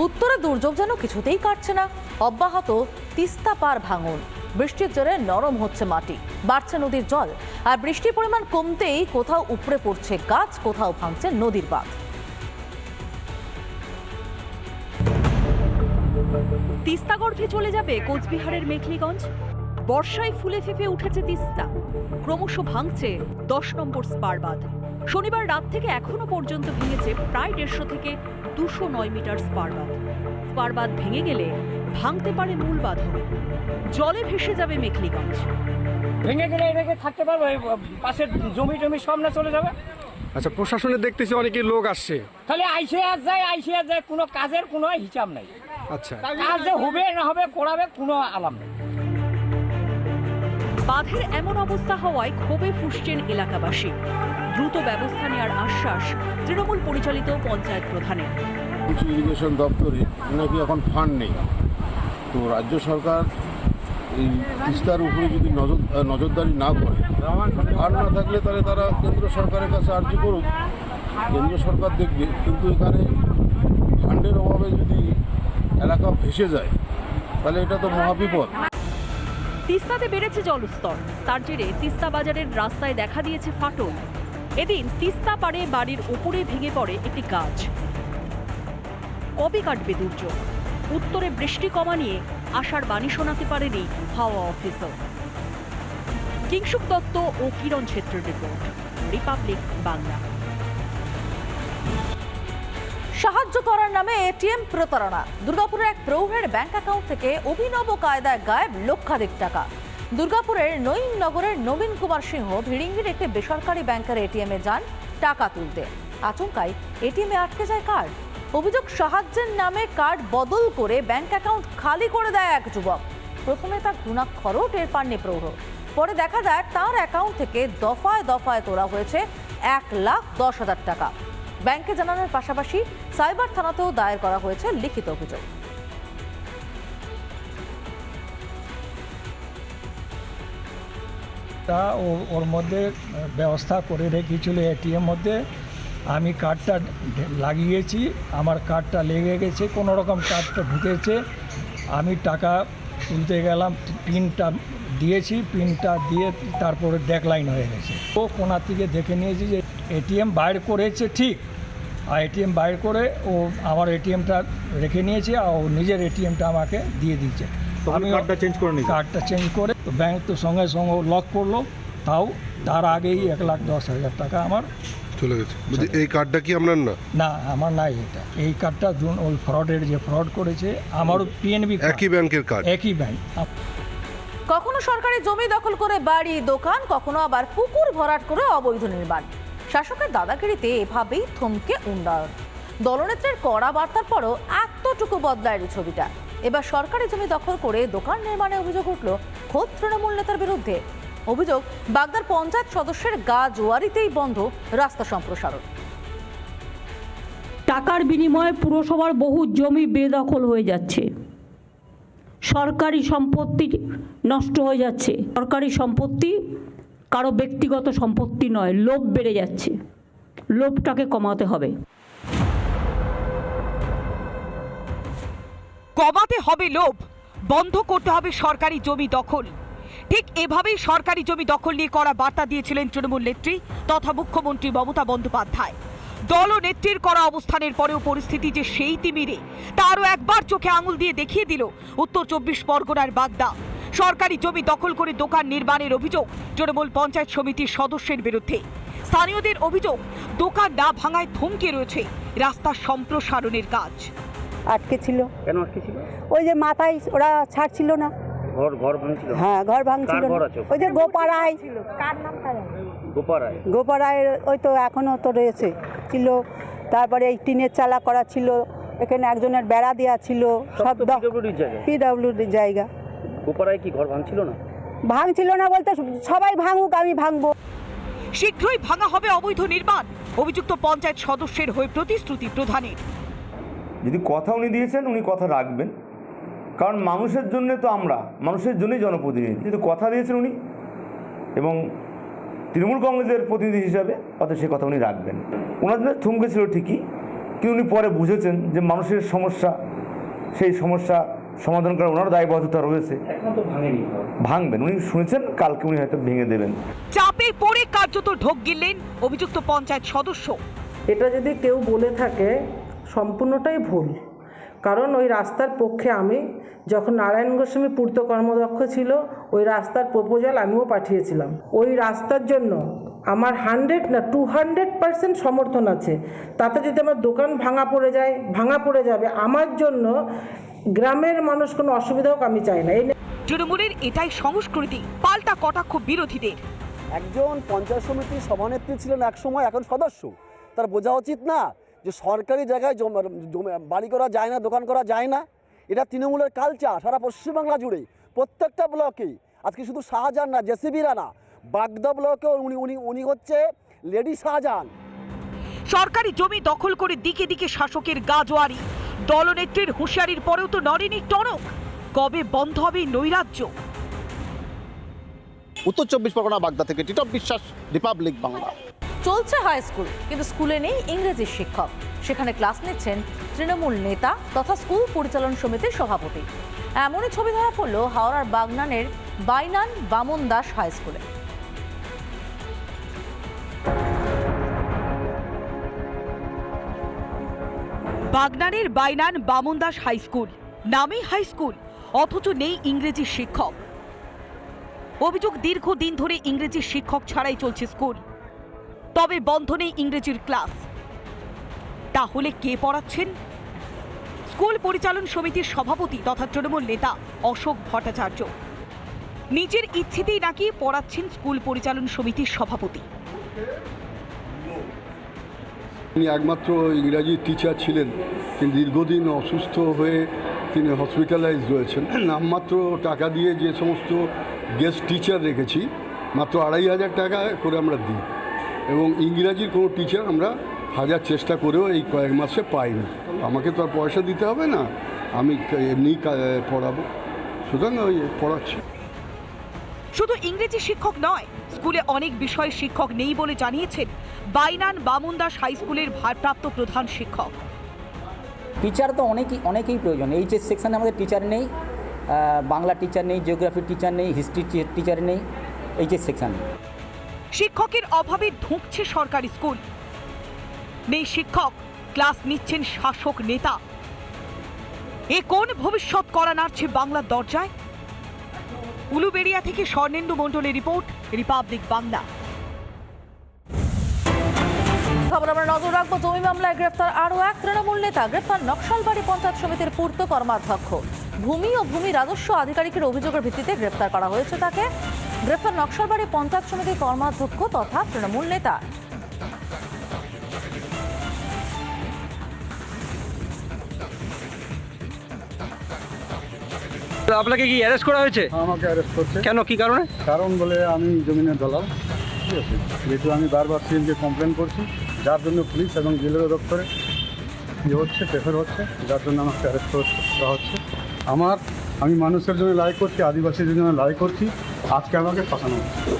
উত্তরে দুর্যোগ যেন কিছুতেই কাটছে না। অব্যাহত তিস্তা পার ভাঙন, বৃষ্টির জোরে নরম হচ্ছে মাটি, বাড়ছে নদীর জল, আর বৃষ্টির পরিমাণ কমতেই কোথাও উপড়ে পড়ছে গাছ, কোথাও ভাঙছে নদীর বাঁধ। তিস্তাগর্ভে চলে যাবে কোচবিহারের মেখলিগঞ্জ। বর্ষায় ফুলে ফেঁপে উঠেছে তিস্তা, ক্রমশ ভাঙছে 10 নম্বর স্পার বাঁধ। শনিবার রাত থেকে এখনো পর্যন্ত ভেঙেছে প্রায় 150 থেকে 209 মিটার স্পার বাঁধ। স্পার বাঁধ ভেঙে গেলে ভাঙতে পারে মূল বাঁধও, জলে ভেসে যাবে মেখলিগঞ্জ। ভেঙে গেলে এটাকে থাকতে পারবে, পাশের জমি টমি সব না চলে যাবে। আচ্ছা, প্রশাসনে দেখতেছি অনেকেই লোক আসছে, খালি আইসে আর যায়, কোনো কাজের কোনো হিসাব নাই। আচ্ছা, কাজ যে হবে না হবে করাবে কোনো আলাম নেই। বাঁধের এমন অবস্থা হওয়ায় ক্ষোভে ফুঁসছেন এলাকাবাসী। দ্রুত ব্যবস্থা নেওয়ার আশ্বাস তৃণমূল পরিচালিত পঞ্চায়েত প্রধানের। কিছু ইরিগেশন দপ্তরে নাকি এখন ফান্ড নেই, তো রাজ্য সরকার এই তিস্তার উপরে যদি নজরদারি না করে, আর না থাকলে তাহলে তারা কেন্দ্র সরকারের কাছে আর্জি করুক, কেন্দ্র সরকার দেখবে। কিন্তু এখানে ফান্ডের অভাবে যদি এলাকা ভেসে যায় তাহলে এটা তো মহাবিপদ। তিস্তাতে বেড়েছে জলস্তর, তার জেরে তিস্তা বাজারের রাস্তায় দেখা দিয়েছে ফাটল। এদিন তিস্তা পাড়ে বাড়ির উপরে ভেঙে পড়ে একটি গাছ। কবে কাটবে দুর্যোগ? উত্তরে বৃষ্টি কমা নিয়ে আশার বাণী শোনাতে পারেনি হাওয়া অফিসও। কিংশুক দত্ত ও কিরণ ছেত্রের রিপোর্ট, রিপাবলিক বাংলা। সাহায্য করার নামে এটিএম প্রতারণা। দুর্গাপুরের এক প্রৌঢ়ের ব্যাংক অ্যাকাউন্ট থেকে অভিনব কায়দায় গায়েব লক্ষাধিক টাকা। দুর্গাপুরের নগরের নবীন কুমার সিংহ ভিড়িঙ্গির একটি বেসরকারি ব্যাংকের এটিএমে যান টাকা তুলতে। আচমকাই এটিএমে আটকে যায় কার্ড। অভিযোগ, সাহায্যের নামে কার্ড বদল করে ব্যাংক অ্যাকাউন্ট খালি করে দেয় এক যুবক। প্রথমে তার ঘুণাক্ষরও টের পাননি প্রৌঢ়। পরে দেখা যায় তার অ্যাকাউন্ট থেকে দফায় দফায় তোলা হয়েছে 1,10,000 টাকা। ব্যাংকে জানানোর পাশাপাশি সাইবার থানাতেও দায়ের করা হয়েছে লিখিত অভিযোগ। তা ওর মধ্যে ব্যবস্থা করে রেখেছিল এটিএম মধ্যে। আমি কার্ডটা লাগিয়েছি, আমার কার্ডটা লেগে গেছে, কোনো রকম কার্ডটা ঢুকেছে। আমি টাকা তুলতে গেলাম, পিনটা দিয়েছি, পিনটা দিয়ে তারপরে ডেকলাইন হয়ে গেছে। ও কোনা থেকে দেখে নিয়েছি যে এটিএম বাইর করেছে ঠিক, আর এটিএম বাইর করে ও আমার এটিএমটা রেখে নিয়েছে, আর ও নিজের এটিএমটা আমাকে দিয়ে দিয়েছে। আমি কার্ডটা চেঞ্জ করে ব্যাংক তো সঙ্গে সঙ্গে লক করলো, তাও তার আগেই 1,10,000 টাকা আমার চলে গেছে। এই কার্ডটা কি আপনার না? না, আমার নাই এটা। এই কার্ডটা ওই ফ্রডের যে ফ্রড করেছে, আমারও পিএনবি একই ব্যাংকের কার্ড, একই ব্যাংক। কখনো সরকারি জমি দখল করে বাড়ি দোকান, কখনো আবার পুকুর ভরাট করে অবৈধ নির্মাণ। শাসকের দাদাগিরিতে এভাবেই থমকে উন্নয়ন। দলনেত্রীর কড়া বার্তার পরও এতটুকু বদলায় এই ছবিটা। এবার সরকারি জমি দখল করে দোকান নির্মাণে অভিযোগ উঠল খোদ তৃণমূল নেতার বিরুদ্ধে। অভিযোগ, বাগদার পঞ্চায়েত সদস্যের গা জোয়ারিতেই বন্ধ রাস্তা সম্প্রসারণ। টাকার বিনিময়ে পুরসভার বহু জমি বেদখল হয়ে যাচ্ছে, সরকারি সম্পত্তি নষ্ট হয়ে যাচ্ছে। সরকারি সম্পত্তি কারো ব্যক্তিগত সম্পত্তি নয়, লোভ বেড়ে যাচ্ছে, লোভটাকে কমাতে হবে। কমাতে হবে লোভ, বন্ধ করতে হবে সরকারি জমি দখল। ঠিক এভাবেই সরকারি জমি দখল নিয়ে কড়া বার্তা দিয়েছিলেন তৃণমূল নেত্রী তথা মুখ্যমন্ত্রী মমতা বন্দ্যোপাধ্যায়। দল ও নেত্রীর কড়া অবস্থানের পরেও পরিস্থিতি যে সেই তিমিরে, তারও একবার চোখে আঙুল দিয়ে দেখিয়ে দিল উত্তর 24 পরগনার বাগদা। সরকারি জমি দখল করে দোকান নির্মাণের অভিযোগ তৃণমূল পঞ্চায়েত সমিতির সদস্যের বিরুদ্ধে। স্থানীয়দের অভিযোগ, দোকান না ভাঙায় থমকে রয়েছে রাস্তার সম্প্রসারণের কাজ। আটকে ছিল। কেন আটকে ছিল? ওই যে মাথায় ওরা ছাড়ছিল না। ঘর ভাঙছিল? হ্যাঁ, ঘর ভাঙছিল। ওই যে গোপাড়ায়, গোপাড়ায় ওই তো এখনো তো রয়েছে ছিল। তারপরে এই টিনের চালা করা ছিল, এখানে একজনের বেড়া দেওয়া ছিল, সব পিডব্লিউডির জায়গা। গোপাড়ায় কি ঘর ভাঙছিল না? ভাঙছিল না বলতে সবাই ভাঙুক, আমি ভাঙবো। শীঘ্রই ভাঙা হবে অবৈধ নির্মাণ, অভিযুক্ত পঞ্চায়েত সদস্যের হয়ে প্রতিশ্রুতি প্রধানের। যদি কথা উনি দিয়েছেন, উনি কথা রাখবেন, কারণ মানুষের জন্য তো আমরা, মানুষের জন্যই জনপ্রতিনিধি। যদি কথা দিয়েছেন উনি, এবং তৃণমূল কংগ্রেসের প্রতিনিধি হিসাবে, অত সে কথা উনি রাখবেন। ওনাদের থমকে ছিল ঠিকই, কিন্তু উনি পরে বুঝেছেন যে মানুষের সমস্যা, সেই সমস্যা সমাধান করার ওনার দায়বদ্ধতা রয়েছে। এখন তো ভাঙেনি, ভাঙবেন, উনি শুনেছেন, কালকে উনি হয়তো ভেঙে দেবেন। চাপে পড়ে কার্যত ঢোক গিললেন অভিযুক্ত পঞ্চায়েত সদস্য। এটা যদি কেউ বলে থাকে সম্পূর্ণটাই ভুল, কারণ ওই রাস্তার পক্ষে আমি যখন নারায়ণ গোস্বামী পূর্ত কর্মদক্ষ ছিল ওই রাস্তার প্রপোজাল আমিও পাঠিয়েছিলাম। ওই রাস্তার জন্য আমার 100 না 200% সমর্থন আছে। তাতে যদি আমার দোকান ভাঙা পড়ে যাবে আমার জন্য, গ্রামের মানুষ কোনো অসুবিধা হোক আমি চাই না। তৃণমূলের এটাই সংস্কৃতি, পাল্টা কটাক্ষ বিরোধীদের। একজন পঞ্চায়েত সমিতির সভানেত্রী ছিলেন একসময়, এখন সদস্য। তার বোঝা উচিত না যে সরকারি জায়গায় বাড়ি করা যায় না, দোকান করা যায় না। এটা তৃণমূলের কালচার সারা পশ্চিমবাংলা জুড়ে, প্রত্যেকটা ব্লকে। আজকে শুধু শাহজাহান না, জেসিবিরা না, বাগদা ব্লকেও উনি হচ্ছে লেডি শাহজাহান। সরকারি জমি দখল করে দিকে দিকে শাসকের গাজোয়ারি, দলনেত্রীর হুঁশিয়ারির পরেও তো নড়েনি টনক। কবে বন্ধ হবে নৈরাজ্য? উত্তর 24 পরগনা বাগদা থেকে টিটপ বিশ্বাস, রিপাবলিক বাংলা। চলছে হাই স্কুল, কিন্তু স্কুলে নেই ইংরেজি শিক্ষক। সেখানে ক্লাস নিচ্ছেন তৃণমূল নেতা তথা স্কুল পরিচালন সমিতির সভাপতি। এমনই ছবি ধরা পড়ল হাওড়ার বাগনানের বাইনান বামন দাস হাই স্কুলে। বাগনানের বাইনান বামন দাস হাই স্কুল, নামে হাই স্কুল, অথচ নেই ইংরেজি শিক্ষক। অভিযোগ, দীর্ঘদিন ধরে ইংরেজি শিক্ষক ছাড়াই চলছে স্কুল, তবে বন্ধ নেই ইংরেজির ক্লাস। তাহলে কে পড়াচ্ছেন? স্কুল পরিচালন সমিতির সভাপতি তথা তৃণমূল নেতা অশোক ভট্টাচার্য। নিজের ইচ্ছেতেই নাকি পড়াচ্ছেন স্কুল পরিচালন সমিতির সভাপতি। তিনি একমাত্র ইংরাজি টিচার ছিলেন, তিনি দীর্ঘদিন অসুস্থ হয়ে তিনি হসপিটালাইজ রয়েছেন। নামমাত্র টাকা দিয়ে যে সমস্ত গেস্ট টিচার রেখেছি, মাত্র 2500 টাকা করে আমরা দিই, এবং ইংরাজির কোনো টিচার আমরা হাজার চেষ্টা করেও এই কয়েক মাসে পাইনি। আমাকে তো আর পয়সা দিতে হবে না, আমি এমনিই পড়াবো, সুতরাং ওই পড়াচ্ছি। শুধু ইংরেজি শিক্ষক নয়, স্কুলে অনেক বিষয়ে শিক্ষক নেই বলে জানিয়েছেন বাইনান বামন দাস হাই স্কুলের ভারপ্রাপ্ত প্রধান শিক্ষক। টিচার তো অনেকেই প্রয়োজন। এইচএস সেকশনে আমাদের টিচার নেই, বাংলা টিচার নেই, জিওগ্রাফির টিচার নেই, হিস্ট্রি টিচার নেই, এইচএস সেকশনে। শিক্ষকের অভাবে ধুঁকছে সরকারি স্কুল। নেই শিক্ষক, ক্লাস নিচ্ছেন শাসক নেতা। এ কোন ভবিষ্যৎ করা নাড়ছে বাংলার দরজায়? উলুবেড়িয়া থেকে স্বর্ণেন্দু মণ্ডলের রিপোর্ট, রিপাবলিক বাংলা। খবর আমরা নজর রাখবো, জমি মামলায় গ্রেফতার আরও এক তৃণমূল নেতা। গ্রেফতার নকশালবাড়ি পঞ্চায়েত সমিতির পূর্ত কর্মাধ্যক্ষ। ভূমি ও ভূমি রাজস্ব আধিকারিকের অভিযোগের ভিত্তিতে গ্রেফতার করা হয়েছে তাকে। গ্রেফতার নকশালবাড়ি পঞ্চায়েত সমিতির কর্মাধ্যক্ষ তথা তৃণমূল নেতা। আপনাকে কি অ্যারেস্ট করা হয়েছে? আমাকে অ্যারেস্ট করছে। কেন, কি কারণে? কারণ বলে আমি জমিনের দলাল, ঠিক আছে, যেহেতু আমি বারবার সিএমকে কমপ্লেন করছি, যার জন্য পুলিশ এবং জেলের দপ্তরে প্রেফার হচ্ছে, যার জন্য আমাকে অ্যারেস্ট করা হচ্ছে। আমি মানুষের জন্য লড়াই করছি, আদিবাসীদের জন্য লড়াই করছি, আজকে আমাকে ফাঁসানো হচ্ছে।